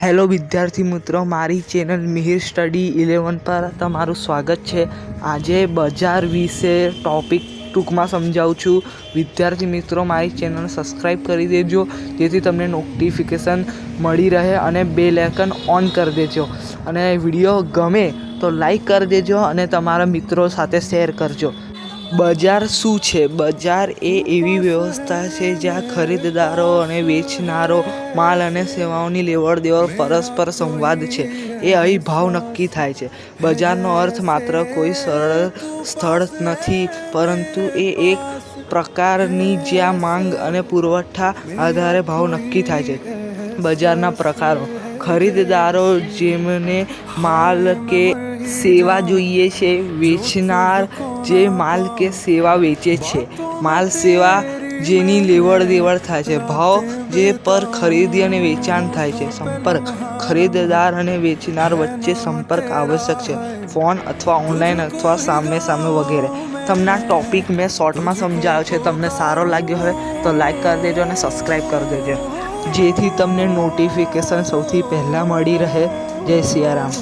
Hello વિદ્યાર્થી મિત્રો, મારી ચેનલ મિહિર સ્ટડી 11 પર તમારું સ્વાગત છે। આજે બજાર વિશે ટોપિક ટૂંકમાં સમજાવું છું। વિદ્યાર્થી મિત્રો, મારી ચેનલ સબસ્ક્રાઈબ કરી દેજો જેથી તમને નોટિફિકેશન મળી રહે અને બેલ આઇકન ઓન કરી દેજો અને વિડીયો ગમે તો લાઈક કરી દેજો અને તમારા મિત્રો સાથે શેર કરજો। બજાર શું છે? બજાર એ એવી વ્યવસ્થા છે જ્યાં ખરીદદારો અને વેચનારો માલ અને સેવાઓની લેવડ દેવડ પરસ્પર સંવાદ છે। એ અહીં ભાવ નક્કી થાય છે। બજારનો અર્થ માત્ર કોઈ સરળ સ્થળ નથી, પરંતુ એ એક પ્રકારની જ્યાં માંગ અને પુરવઠા આધારે ભાવ નક્કી થાય છે। બજારના પ્રકારો: ખરીદદારો જેમને માલ કે સેવા જોઈએ છે, વેચનાર જે માલ કે સેવા વેચે છે, માલ સેવા જેની લેવડ દેવડ થાય છે, ભાવ જે પર ખરીદી અને વેચાણ થાય છે, સંપર્ક ખરીદદાર અને વેચનાર વચ્ચે સંપર્ક આવશ્યક છે, ફોન અથવા ઓનલાઈન અથવા સામે સામે વગેરે। તમને આ ટોપિક મેં શોર્ટમાં સમજાવ્યો છે। તમને સારો લાગ્યો હોય તો લાઈક કરી દેજો અને સબસ્ક્રાઈબ કરી દેજો જેથી તમને નોટિફિકેશન સૌથી પહેલાં મળી રહે। જય સિયારામ।